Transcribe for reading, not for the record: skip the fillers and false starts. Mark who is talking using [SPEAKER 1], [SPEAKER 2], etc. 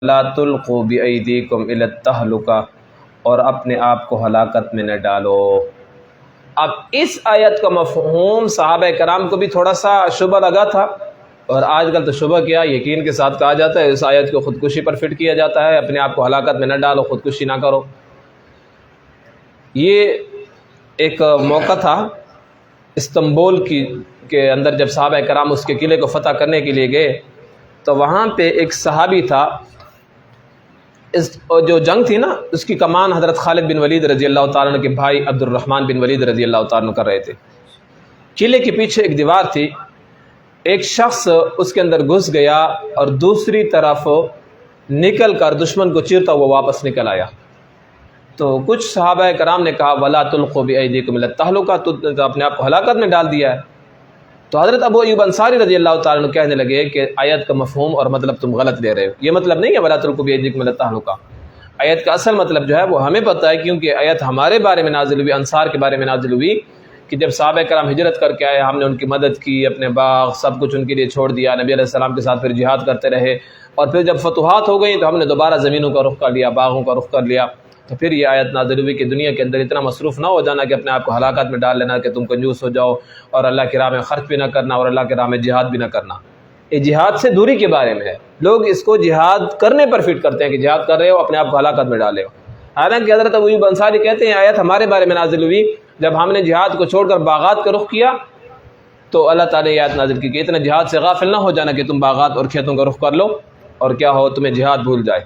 [SPEAKER 1] لا تلقوا بأیدیکم الی التہلکہ، اور اپنے آپ کو ہلاکت میں نہ ڈالو۔ اب اس آیت کا مفہوم صحابہ کرام کو بھی تھوڑا سا شبہ لگا تھا، اور آج کل تو شبہ کیا یقین کے ساتھ کہا جاتا ہے، اس آیت کو خودکشی پر فٹ کیا جاتا ہے، اپنے آپ کو ہلاکت میں نہ ڈالو، خودکشی نہ کرو۔ یہ ایک موقع تھا استنبول کے اندر، جب صحابہ کرام اس کے قلعے کو فتح کرنے کے لیے گئے تو وہاں پہ ایک صحابی تھا، جو جنگ تھی نا اس کی کمان حضرت خالد بن ولید رضی اللہ تعالیٰ عنہ کے بھائی عبد الرحمن بن ولید رضی اللہ تعالیٰ عنہ کر رہے تھے۔ قلعے کے پیچھے ایک دیوار تھی، ایک شخص اس کے اندر گھس گیا اور دوسری طرف نکل کر دشمن کو چیرتا ہوا واپس نکل آیا۔ تو کچھ صحابہ کرام نے کہا وَلَا تُلْقُوا بِأَيْدِيكُمْ إِلَى التَّهْلُكَةِ، تو اپنے آپ کو ہلاکت میں ڈال دیا ہے۔ تو حضرت ابو ایوب انصاری رضی اللہ تعالیٰ عنہ کہنے لگے کہ آیت کا مفہوم اور مطلب تم غلط لے رہے ہو، یہ مطلب نہیں ہے وَلَا تُلْقُوا بِأَيْدِيكُمْ إِلَى التَّهْلُكَةِ، آیت کا اصل مطلب جو ہے وہ ہمیں پتہ ہے، کیونکہ آیت ہمارے بارے میں نازل ہوئی، انصار کے بارے میں نازل ہوئی کہ جب صحابہ کرام ہجرت کر کے آئے، ہم نے ان کی مدد کی، اپنے باغ سب کچھ ان کے لیے چھوڑ دیا، نبی علیہ السلام کے ساتھ پھر جہاد کرتے رہے، اور پھر جب فتوحات ہو گئیں تو ہم نے دوبارہ زمینوں کا رخ کر لیا، باغوں کا رخ کر لیا۔ تو پھر یہ آیت نازل ہوئی کہ دنیا کے اندر اتنا مصروف نہ ہو جانا کہ اپنے آپ کو ہلاکت میں ڈال لینا، کہ تم کنجوس ہو جاؤ اور اللہ کی راہ میں خرچ بھی نہ کرنا اور اللہ کی راہ میں جہاد بھی نہ کرنا۔ یہ جہاد سے دوری کے بارے میں ہے، لوگ اس کو جہاد کرنے پر فٹ کرتے ہیں کہ جہاد کر رہے ہو اپنے آپ کو ہلاکت میں ڈالے ہو۔ حالانکہ حضرت ابو ایوب انصاری کہتے ہیں آیت ہمارے بارے میں نازل ہوئی جب ہم نے جہاد کو چھوڑ کر باغات کا رخ کیا، تو اللہ تعالیٰ نے یہ آیت نازل کی کہ اتنا جہاد سے غافل نہ ہو جانا کہ تم باغات اور کھیتوں کا رخ کر لو اور کیا ہو تمہیں جہاد بھول جائے۔